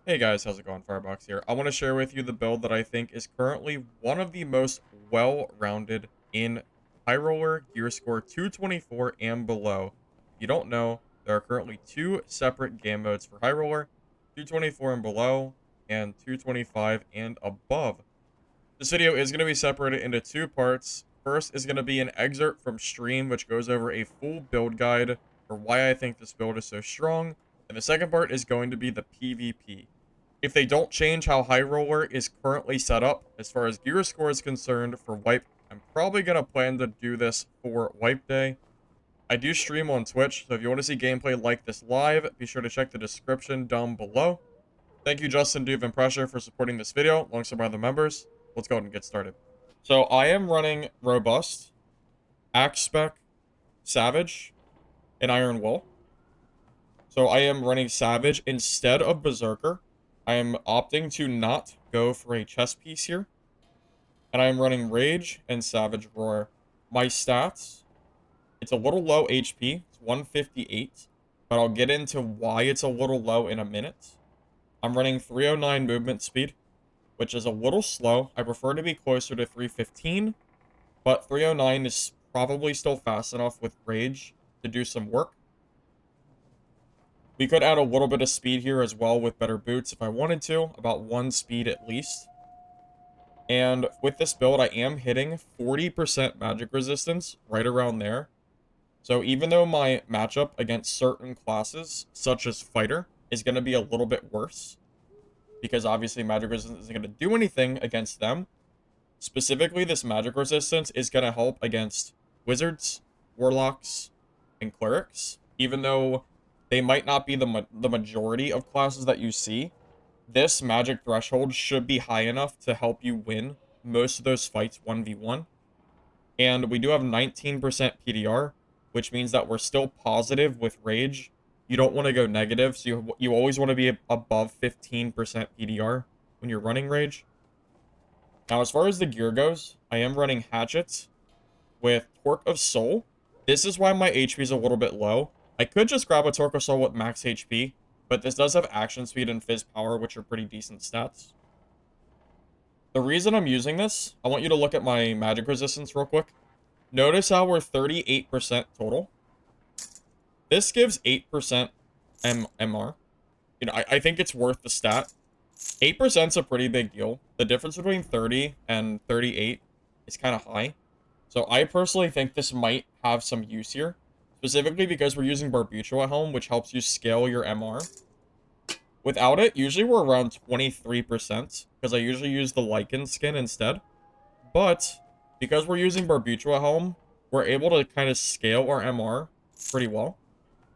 Hey guys, how's it going? Firebox here. I want to share with you the build that I think is currently one of the most well-rounded in High Roller Gear Score 224 and below. If you don't know, there are currently two separate game modes for High Roller, 224 and below, and 225 and above. This video is going to be separated into two parts. First is going to be an excerpt from stream, which goes over a full build guide for why I think this build is so strong. And the second part is going to be the PvP. If they don't change how High Roller is currently set up, as far as gear score is concerned for Wipe, I'm probably going to plan to do this for Wipe Day. I do stream on Twitch, so if you want to see gameplay like this live, be sure to check the description down below. Thank you, Justin, Duve, and Pressure for supporting this video, alongside my other members. Let's go ahead and get started. So I am running Robust, Axe Spec, Savage, and Iron Will. So I am running Savage instead of Berserker. I am opting to not go for a chest piece here. And I am running Rage and Savage Roar. My stats, it's a little low HP. It's 158. But I'll get into why it's a little low in a minute. I'm running 309 movement speed, which is a little slow. I prefer to be closer to 315. But 309 is probably still fast enough with Rage to do some work. We could add a little bit of speed here as well with better boots if I wanted to, about 1 speed at least. And with this build, I am hitting 40% magic resistance, right around there. So even though my matchup against certain classes, such as Fighter, is going to be a little bit worse, because obviously magic resistance isn't going to do anything against them, specifically this magic resistance is going to help against Wizards, Warlocks, and Clerics, even though they might not be the majority of classes that you see. This magic threshold should be high enough to help you win most of those fights 1v1. And we do have 19% PDR, which means that we're still positive with Rage. You don't want to go negative, so you always want to be above 15% PDR when you're running Rage. Now, as far as the gear goes, I am running Hatchets with Torque of Soul. This is why my HP is a little bit low. I could just grab a Torque of Soul with max HP, but this does have action speed and fizz power, which are pretty decent stats. The reason I'm using this, I want you to look at my magic resistance real quick. Notice how we're 38% total. This gives 8% MR. You know, I think it's worth the stat. 8% is a pretty big deal. The difference between 30 and 38 is kind of high. So I personally think this might have some use here. Specifically because we're using Barbucho at home, which helps you scale your MR. Without it, usually we're around 23%, because I usually use the Lichen skin instead. But, because we're using Barbucho at home, we're able to kind of scale our MR pretty well.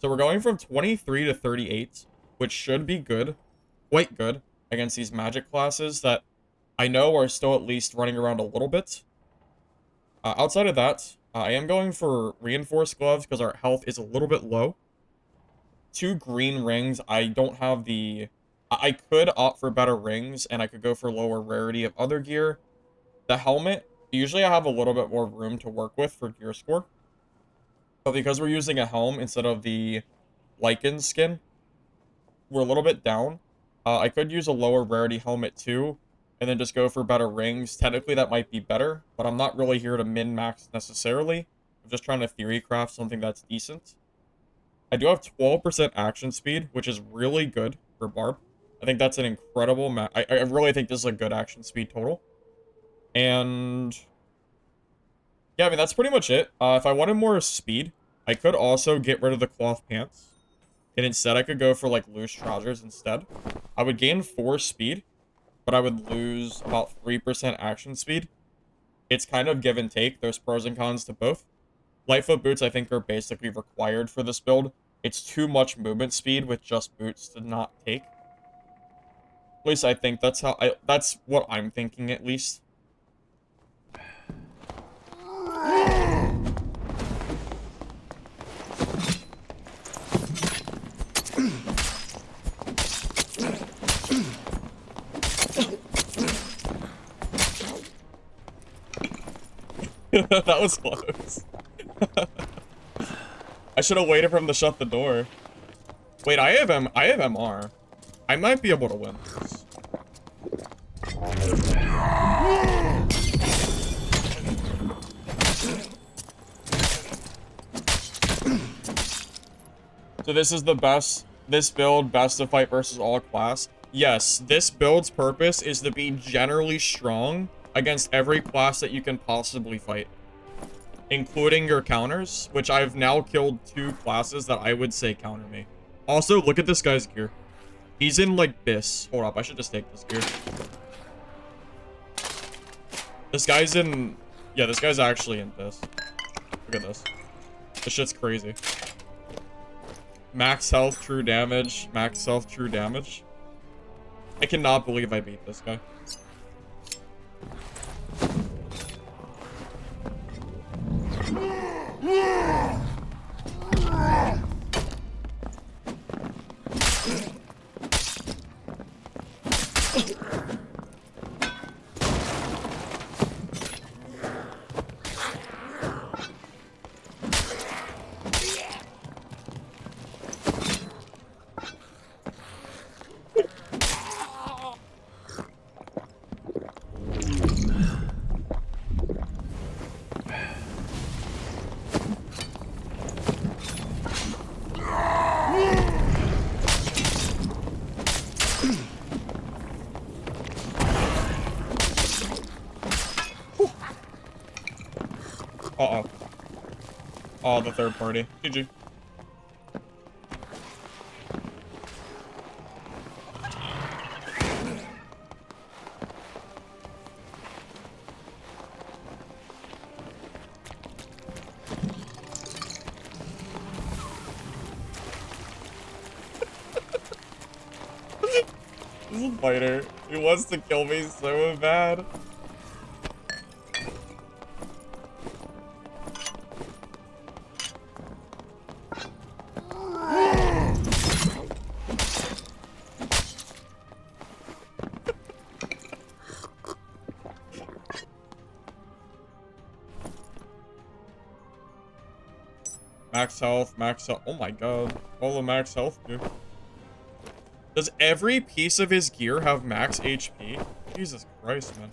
So we're going from 23 to 38, which should be good, quite good, against these magic classes that I know are still at least running around a little bit. Outside of that, I am going for reinforced gloves because our health is a little bit low. 2 green rings. I don't have the... I could opt for better rings, and I could go for lower rarity of other gear. The helmet, usually I have a little bit more room to work with for gear score. But because we're using a helm instead of the Lichen skin, we're a little bit down. I could use a lower rarity helmet too, and then just go for better rings. Technically, that might be better, but I'm not really here to min-max necessarily. I'm just trying to theory craft something that's decent. I do have 12% action speed, which is really good for Barb. I think that's an incredible I really think this is a good action speed total. And yeah, I mean, that's pretty much it. If I wanted more speed, I could also get rid of the cloth pants. And instead, I could go for, like, loose trousers instead. I would gain 4 speed, but I would lose about 3% action speed. It's kind of give and take. There's pros and cons to both. Lightfoot boots, I think, are basically required for this build. It's too much movement speed with just boots to not take. At least I think that's what I'm thinking, at least. That was close. I should have waited for him to shut the door. Wait, I have MR. I might be able to win this. So this is the best, this build, best to fight versus all class. Yes, this build's purpose is to be generally strong against every class that you can possibly fight, including your counters, which I've now killed 2 classes that I would say counter me. Also, look at this guy's gear. He's in, like, this. Hold up, I should just take this gear. This guy's in... Yeah, this guy's actually in this. Look at this. This shit's crazy. Max health, true damage. Max health, true damage. I cannot believe I beat this guy. Uh-oh. Oh, the third party. GG. This is a fighter. He wants to kill me so bad. Max health, max health. Oh my god. All the max health, dude. Does every piece of his gear have max HP? Jesus Christ, man.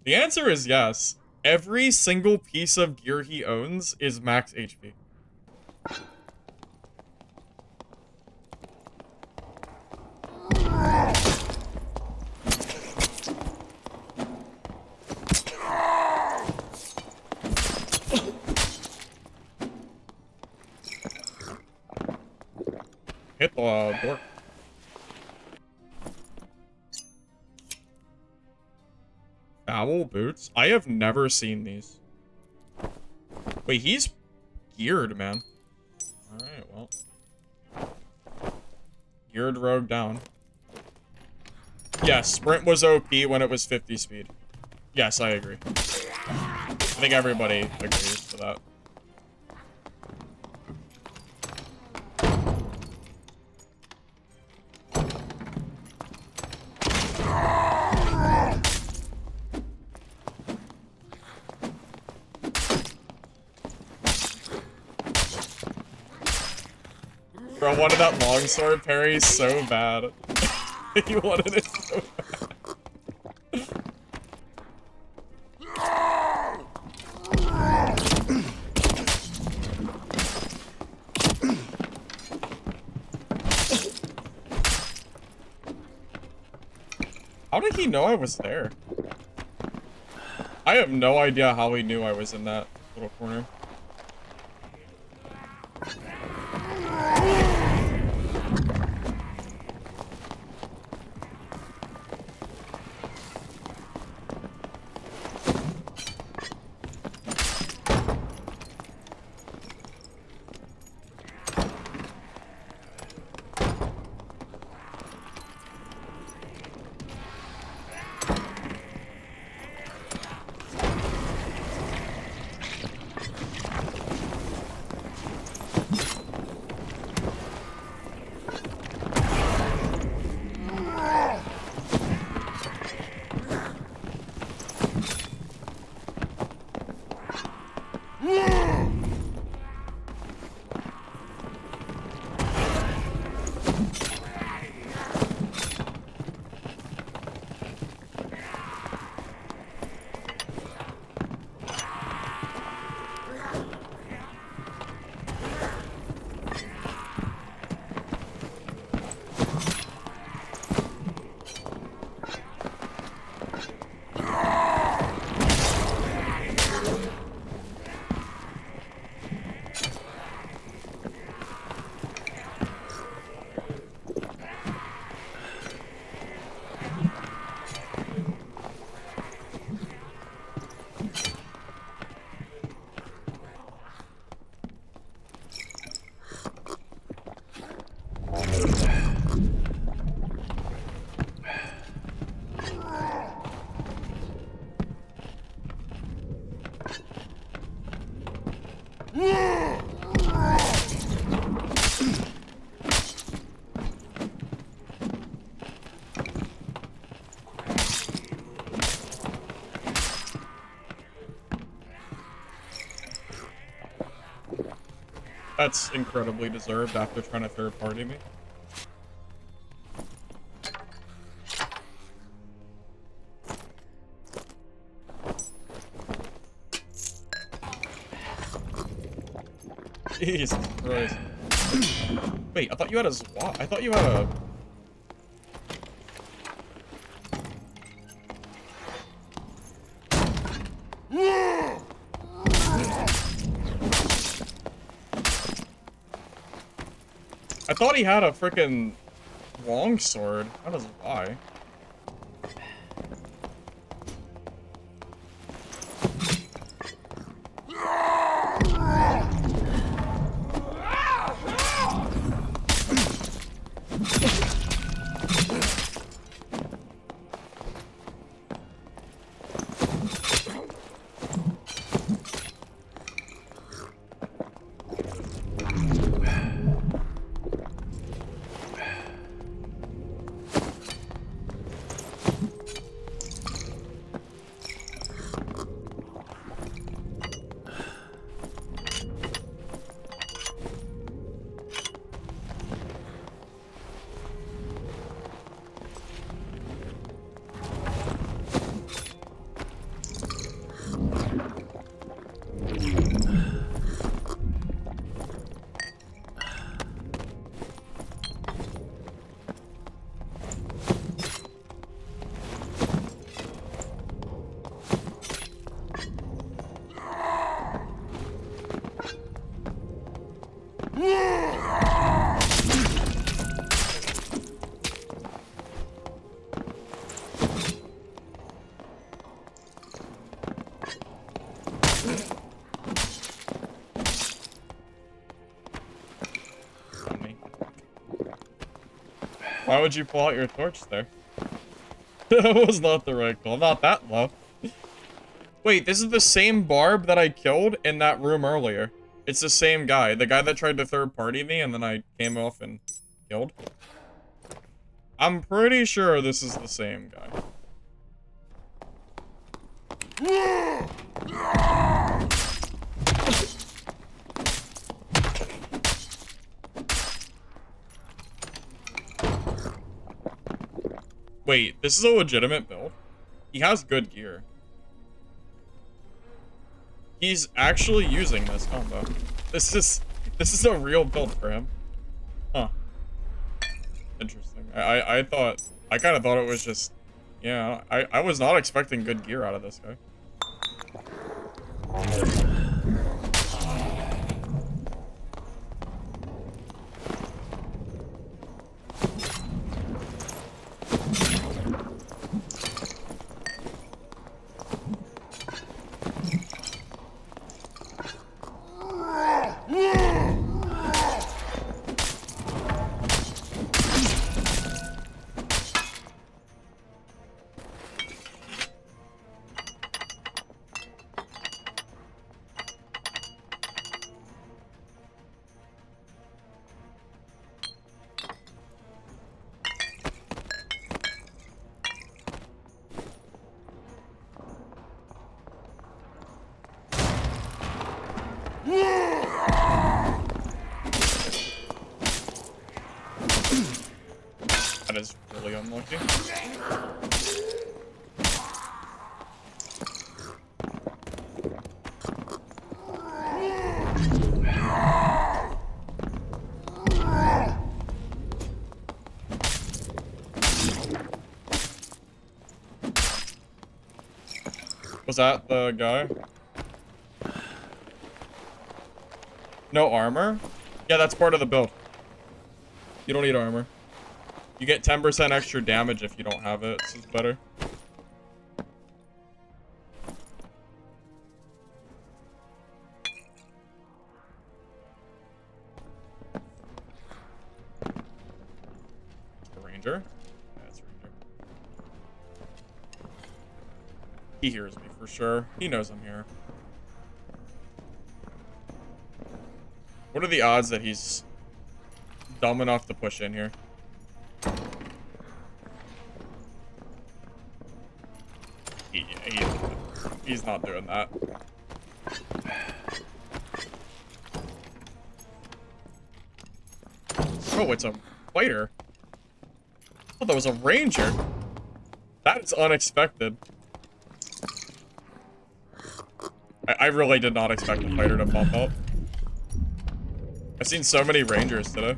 The answer is yes. Every single piece of gear he owns is max HP. Hit the door. Foul boots? I have never seen these. Wait, he's geared, man. Alright, well. Geared rogue down. Yes, sprint was OP when it was 50 speed. Yes, I agree. I think everybody agrees to that. Bro, wanted that longsword parry so bad. He wanted it so bad. How did he know I was there? I have no idea how he knew I was in that little corner. That's incredibly deserved after trying to third party me. Jesus Christ. Wait, I thought you had a SWAT. I thought you had a... I thought he had a freaking longsword. That is why. Why would you pull out your torch there? That was not the right call. Not that low. Wait, this is the same Barb that I killed in that room earlier. It's the same guy. The guy that tried to third party me and then I came off and killed. I'm pretty sure this is the same guy. Wait, this is a legitimate build? He has good gear. He's actually using this combo. This is a real build for him. Huh. Interesting. I kind of thought it was just, yeah, I was not expecting good gear out of this guy. That is really unlucky. Was that the guy? No armor? Yeah, that's part of the build. You don't need armor. You get 10% extra damage if you don't have it. This is better. A ranger? Yeah, it's a ranger. He hears me for sure. He knows I'm here. What are the odds that he's dumb enough to push in here? He's not doing that. Oh, it's a fighter. Oh, that was a ranger. That is unexpected. I really did not expect a fighter to pop up. I've seen so many rangers today.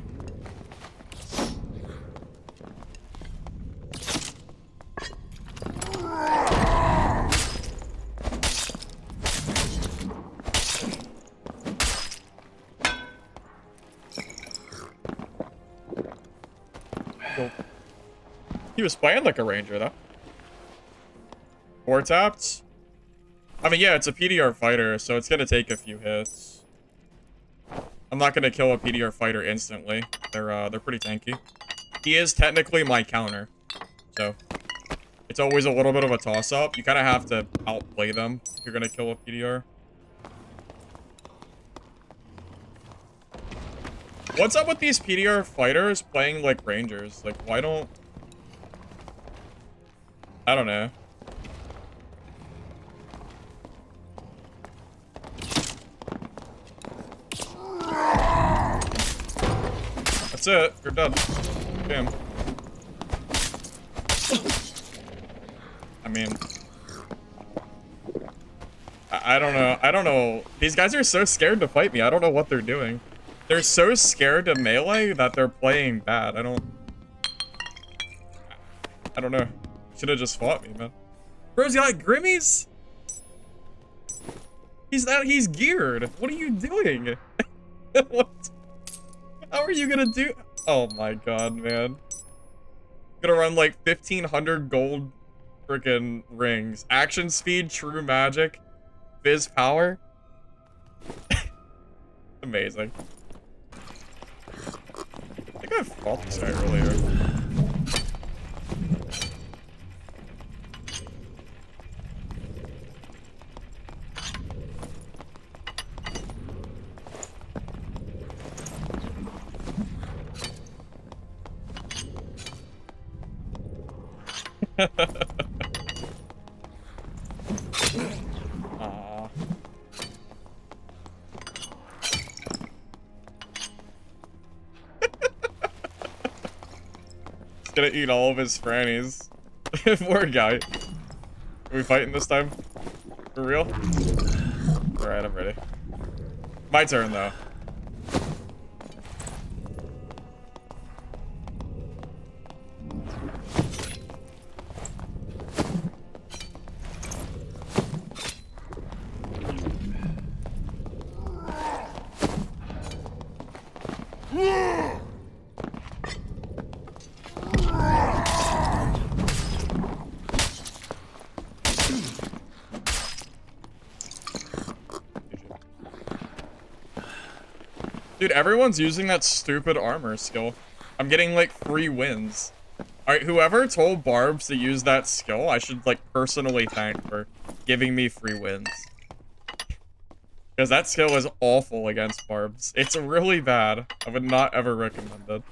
He was playing like a ranger, though. 4 tapped. I mean, yeah, it's a PDR fighter, so it's gonna take a few hits. I'm not gonna kill a PDR fighter instantly. They're pretty tanky. He is technically my counter, so it's always a little bit of a toss-up. You kind of have to outplay them if you're gonna kill a PDR. What's up with these PDR fighters playing like rangers? Like, why don't... I don't know. That's it. You're done. Damn. I mean... I don't know. I don't know. These guys are so scared to fight me. I don't know what they're doing. They're so scared to melee that they're playing bad. I don't know. Should have just fought me, man. Bro's got Grimmies? He's geared. What are you doing? What? How are you gonna do? Oh my god, man. Gonna run like 1,500 gold freaking rings. Action speed, true magic, Fizz power. Amazing. I think I fought this guy earlier. Aww. He's gonna eat all of his frannies. Poor guy. Are we fighting this time? For real? Alright, I'm ready. My turn, though. Dude, everyone's using that stupid armor skill. I'm getting, like, free wins. Alright, whoever told Barbs to use that skill, I should, like, personally thank for giving me free wins. Because that skill is awful against Barbs. It's really bad. I would not ever recommend it.